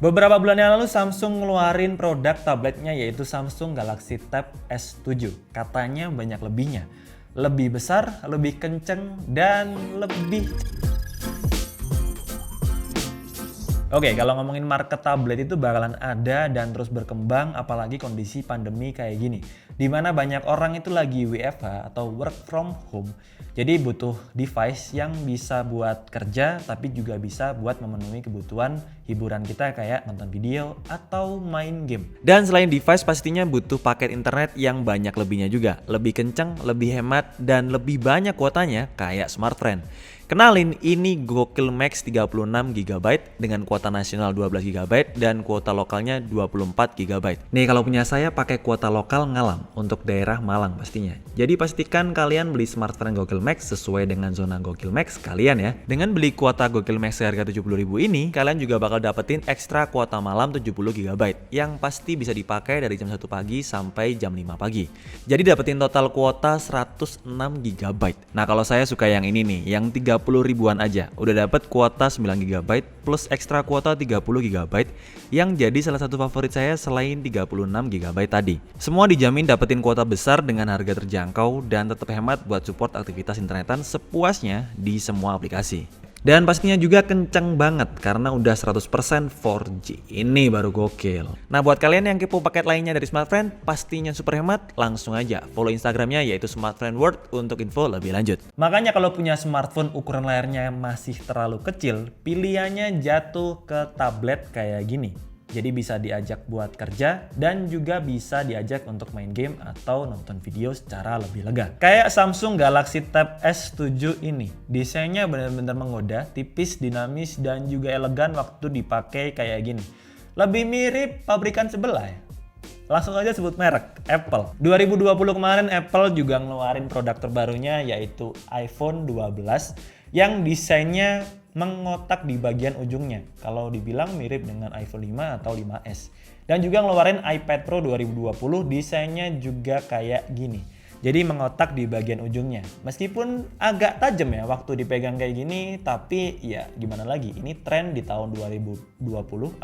Beberapa bulan yang lalu Samsung ngeluarin produk tabletnya yaitu Samsung Galaxy Tab S7. Katanya banyak lebihnya. Lebih besar, lebih kenceng, dan lebih... Oke, kalau ngomongin market tablet itu bakalan ada dan terus berkembang apalagi kondisi pandemi kayak gini. Dimana banyak orang itu lagi WFH atau work from home. Jadi butuh device yang bisa buat kerja tapi juga bisa buat memenuhi kebutuhan hiburan kita kayak nonton video atau main game. Dan selain device pastinya butuh paket internet yang banyak lebihnya juga. Lebih kenceng, lebih hemat, dan lebih banyak kuotanya kayak smartfren. Kenalin, ini Gokil Max 36GB dengan kuota nasional 12GB dan kuota lokalnya 24GB. Nih kalau punya saya pakai kuota lokal ngalam untuk daerah Malang pastinya. Jadi pastikan kalian beli smartphone Gokil Max sesuai dengan zona Gokil Max kalian ya. Dengan beli kuota Gokil Max seharga 70.000 ini, kalian juga bakal dapetin ekstra kuota malam 70GB yang pasti bisa dipakai dari jam 1 pagi sampai jam 5 pagi. Jadi dapetin total kuota 106GB. Nah kalau saya suka yang ini nih, yang 30 ribuan aja udah dapat kuota 9GB plus ekstra kuota 30GB yang jadi salah satu favorit saya selain 36GB tadi. Semua dijamin dapetin kuota besar dengan harga terjangkau dan tetap hemat buat support aktivitas internetan sepuasnya di semua aplikasi. Dan pastinya juga kenceng banget karena udah 100% 4G. Ini baru gokil. Nah buat kalian yang kepo paket lainnya dari Smartfren, pastinya super hemat, langsung aja follow Instagramnya yaitu Smartfren World untuk info lebih lanjut. Makanya kalau punya smartphone ukuran layarnya masih terlalu kecil, pilihannya jatuh ke tablet kayak gini. Jadi bisa diajak buat kerja dan juga bisa diajak untuk main game atau nonton video secara lebih lega. Kayak Samsung Galaxy Tab S7 ini. Desainnya benar-benar menggoda, tipis, dinamis, dan juga elegan waktu dipakai kayak gini. Lebih mirip pabrikan sebelah ya. Langsung aja sebut merek, Apple. 2020 kemarin Apple juga ngeluarin produk terbarunya yaitu iPhone 12 yang desainnya mengotak di bagian ujungnya. Kalau dibilang mirip dengan iPhone 5 atau 5S. Dan juga ngeluarin iPad Pro 2020 desainnya juga kayak gini. Jadi mengotak di bagian ujungnya. Meskipun agak tajam ya waktu dipegang kayak gini, tapi ya gimana lagi, ini tren di tahun 2020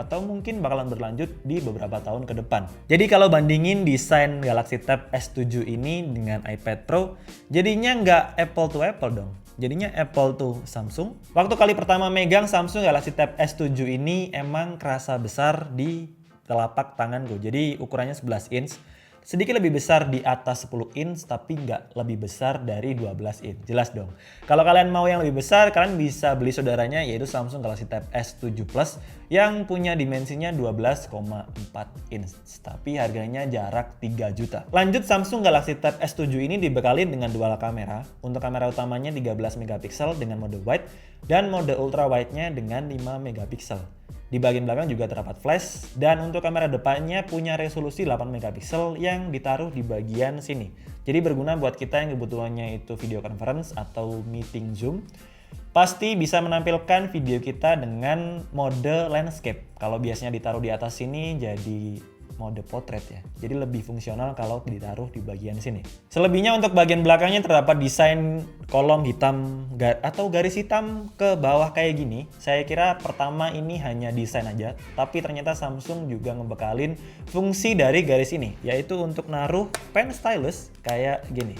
atau mungkin bakalan berlanjut di beberapa tahun ke depan. Jadi kalau bandingin desain Galaxy Tab S7 ini dengan iPad Pro, jadinya nggak Apple to Apple dong. Jadinya Apple to Samsung. Waktu kali pertama megang Samsung Galaxy Tab S7 ini emang kerasa besar di telapak tanganku. Jadi ukurannya 11 inch. Sedikit lebih besar di atas 10 inch tapi nggak lebih besar dari 12 inch. Jelas dong. Kalau kalian mau yang lebih besar, kalian bisa beli saudaranya yaitu Samsung Galaxy Tab S7 Plus yang punya dimensinya 12,4 inch. Tapi harganya jarak 3 juta. Lanjut, Samsung Galaxy Tab S7 ini dibekali dengan dual kamera. Untuk kamera utamanya 13 megapiksel dengan mode wide dan mode ultra wide-nya dengan 5 megapiksel. Di bagian belakang juga terdapat flash dan untuk kamera depannya punya resolusi 8 megapiksel yang ditaruh di bagian sini. Jadi berguna buat kita yang kebutuhannya itu video conference atau meeting Zoom. Pasti bisa menampilkan video kita dengan mode landscape. Kalau biasanya ditaruh di atas sini jadi mode portrait ya. Jadi lebih fungsional kalau ditaruh di bagian sini. Selebihnya untuk bagian belakangnya terdapat desain kolom hitam atau garis hitam ke bawah kayak gini. Saya kira pertama ini hanya desain aja, tapi ternyata Samsung juga ngebekalin fungsi dari garis ini, yaitu untuk naruh pen stylus kayak gini.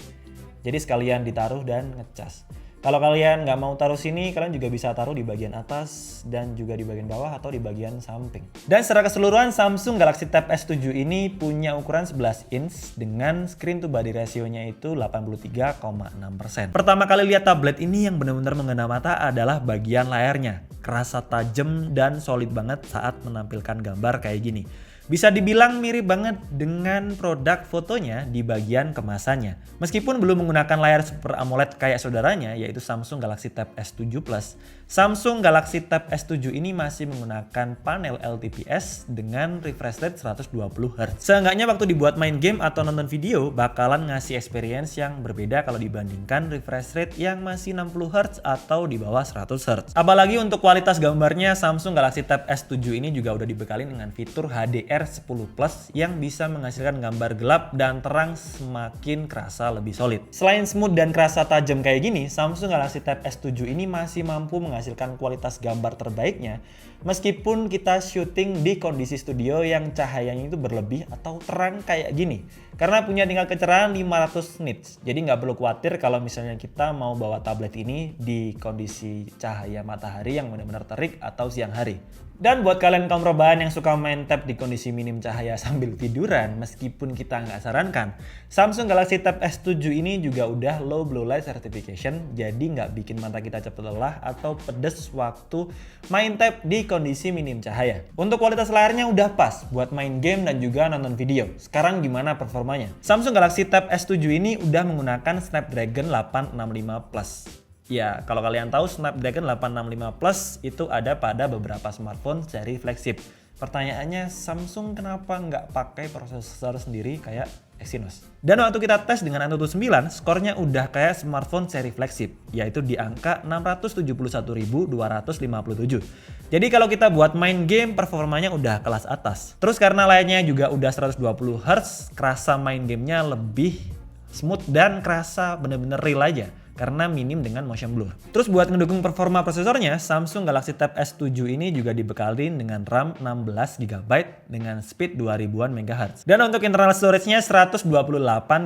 Jadi sekalian ditaruh dan ngecas. Kalau kalian nggak mau taruh sini, kalian juga bisa taruh di bagian atas dan juga di bagian bawah atau di bagian samping. Dan secara keseluruhan Samsung Galaxy Tab S7 ini punya ukuran 11 inch dengan screen to body ratio-nya itu 83,6%. Pertama kali lihat tablet ini yang benar-benar mengena mata adalah bagian layarnya. Kerasa tajam dan solid banget saat menampilkan gambar kayak gini. Bisa dibilang mirip banget dengan produk fotonya di bagian kemasannya. Meskipun belum menggunakan layar Super AMOLED kayak saudaranya yaitu Samsung Galaxy Tab S7 Plus, Samsung Galaxy Tab S7 ini masih menggunakan panel LTPS dengan refresh rate 120Hz. Seenggaknya waktu dibuat main game atau nonton video bakalan ngasih experience yang berbeda kalau dibandingkan refresh rate yang masih 60Hz atau di bawah 100Hz. Apalagi untuk kualitas gambarnya, Samsung Galaxy Tab S7 ini juga udah dibekali dengan fitur HDR10 Plus yang bisa menghasilkan gambar gelap dan terang semakin kerasa lebih solid. Selain smooth dan kerasa tajam kayak gini, Samsung Galaxy Tab S7 ini masih mampu menghasilkan kualitas gambar terbaiknya Meskipun kita syuting di kondisi studio yang cahayanya itu berlebih atau terang kayak gini. Karena punya tingkat kecerahan 500 nits. Jadi nggak perlu khawatir kalau misalnya kita mau bawa tablet ini di kondisi cahaya matahari yang benar-benar terik atau siang hari. Dan buat kalian kaum rebahan yang suka main tab di kondisi minim cahaya sambil tiduran, meskipun kita nggak sarankan, Samsung Galaxy Tab S7 ini juga udah low blue light certification, jadi nggak bikin mata kita cepet lelah atau pedes waktu main tab di kondisi minim cahaya. Untuk kualitas layarnya udah pas buat main game dan juga nonton video. Sekarang gimana performanya? Samsung Galaxy Tab S7 ini udah menggunakan Snapdragon 865 Plus. Ya, kalau kalian tahu Snapdragon 865 Plus itu ada pada beberapa smartphone seri flagship. Pertanyaannya, Samsung kenapa nggak pakai prosesor sendiri kayak Exynos? Dan waktu kita tes dengan Antutu 9, skornya udah kayak smartphone seri flagship, yaitu di angka 671.257. Jadi kalau kita buat main game, performanya udah kelas atas. Terus karena layarnya juga udah 120 Hz, kerasa main gamenya lebih smooth dan kerasa bener-bener real aja. Karena minim dengan motion blur. Terus buat ngedukung performa prosesornya, Samsung Galaxy Tab S7 ini juga dibekalin dengan RAM 16 GB dengan speed 2000-an MHz. Dan untuk internal storage-nya 128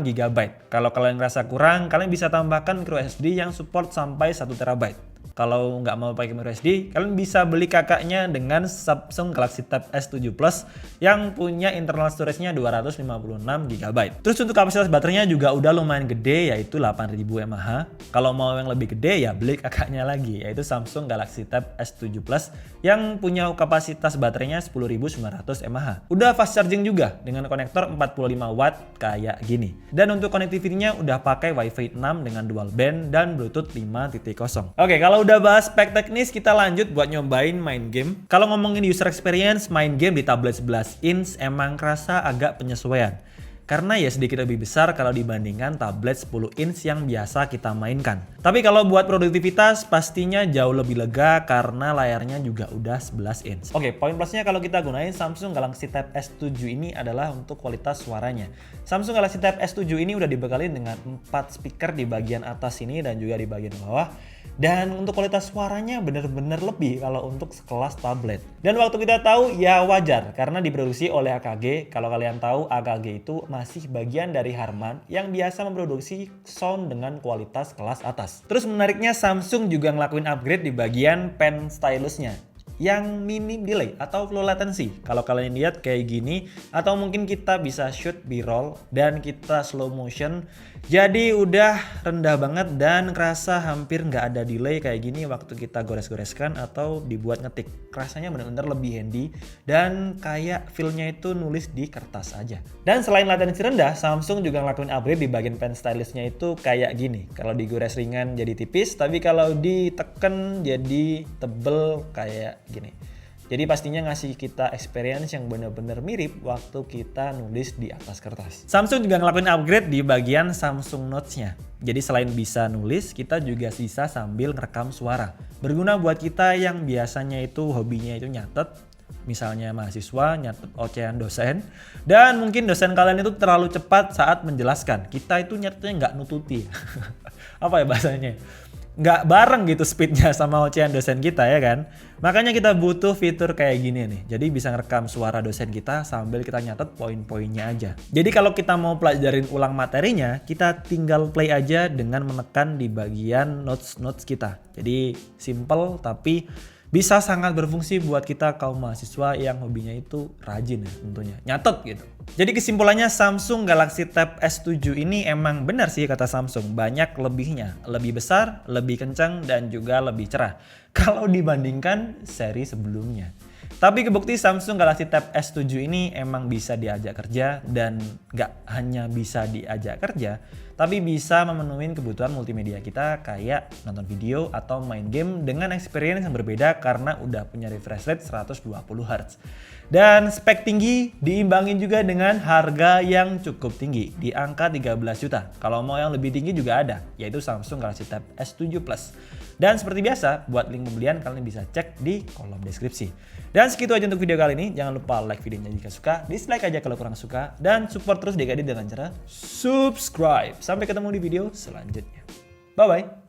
GB. Kalau kalian ngerasa kurang, kalian bisa tambahkan micro SD yang support sampai 1 TB. Kalau nggak mau pakai micro SD, kalian bisa beli kakaknya dengan Samsung Galaxy Tab S7 Plus yang punya internal storage-nya 256 GB. Terus untuk kapasitas baterainya juga udah lumayan gede, yaitu 8000 mAh. Kalau mau yang lebih gede ya beli kakaknya lagi, yaitu Samsung Galaxy Tab S7 Plus yang punya kapasitas baterainya 10900 mAh. Udah fast charging juga dengan konektor 45 watt kayak gini. Dan untuk connectivity-nya udah pakai Wi-Fi 6 dengan dual band dan Bluetooth 5.0. Oke, kalau udah bahas spek teknis, kita lanjut buat nyobain main game. Kalau ngomongin user experience, main game di tablet 11 inch emang kerasa agak penyesuaian. Karena ya sedikit lebih besar kalau dibandingkan tablet 10 inch yang biasa kita mainkan. Tapi kalau buat produktivitas pastinya jauh lebih lega karena layarnya juga udah 11 inch. Oke, poin plusnya kalau kita gunain Samsung Galaxy Tab S7 ini adalah untuk kualitas suaranya. Samsung Galaxy Tab S7 ini udah dibekali dengan 4 speaker di bagian atas ini dan juga di bagian bawah. Dan untuk kualitas suaranya bener-bener lebih kalau untuk sekelas tablet. Dan waktu kita tahu ya wajar karena diproduksi oleh AKG. Kalau kalian tahu AKG itu masih bagian dari Harman yang biasa memproduksi sound dengan kualitas kelas atas. Terus menariknya Samsung juga ngelakuin upgrade di bagian pen stylusnya yang minim delay atau low latency. Kalau kalian lihat kayak gini, atau mungkin kita bisa shoot B-roll dan kita slow motion, jadi udah rendah banget dan kerasa hampir nggak ada delay kayak gini waktu kita gores-goreskan atau dibuat ngetik. Rasanya benar-benar lebih handy dan kayak feel-nya itu nulis di kertas aja. Dan selain latensi rendah, Samsung juga ngelakuin upgrade di bagian pen stylusnya itu kayak gini. Kalau digores ringan jadi tipis, tapi kalau diteken jadi tebel kayak gini. Jadi pastinya ngasih kita experience yang benar-benar mirip waktu kita nulis di atas kertas. Samsung juga ngelakuin upgrade di bagian Samsung Notes-nya. Jadi selain bisa nulis, kita juga bisa sambil ngerekam suara. Berguna buat kita yang biasanya itu hobinya itu nyatet, misalnya mahasiswa nyatet ocehan dosen, dan mungkin dosen kalian itu terlalu cepat saat menjelaskan. Kita itu nyatetnya nggak nututi. Apa ya bahasanya? Nggak bareng gitu speednya sama ocehan dosen kita ya kan. Makanya kita butuh fitur kayak gini nih. Jadi bisa ngerekam suara dosen kita sambil kita nyatet poin-poinnya aja. Jadi kalau kita mau pelajarin ulang materinya, kita tinggal play aja dengan menekan di bagian notes kita. Jadi simple tapi bisa sangat berfungsi buat kita kaum mahasiswa yang hobinya itu rajin ya tentunya, nyatet gitu. Jadi kesimpulannya Samsung Galaxy Tab S7 ini emang benar sih kata Samsung, banyak lebihnya, lebih besar, lebih kencang dan juga lebih cerah kalau dibandingkan seri sebelumnya. Tapi kebukti Samsung Galaxy Tab S7 ini emang bisa diajak kerja dan gak hanya bisa diajak kerja, tapi bisa memenuhi kebutuhan multimedia kita kayak nonton video atau main game dengan experience yang berbeda karena udah punya refresh rate 120 Hz. Dan spek tinggi diimbangin juga dengan harga yang cukup tinggi di angka 13 juta. Kalau mau yang lebih tinggi juga ada, yaitu Samsung Galaxy Tab S7 Plus. Dan seperti biasa, buat link pembelian kalian bisa cek di kolom deskripsi. Dan segitu aja untuk video kali ini. Jangan lupa like videonya jika suka, dislike aja kalau kurang suka, dan support terus DKD dengan cara subscribe. Sampai ketemu di video selanjutnya. Bye-bye.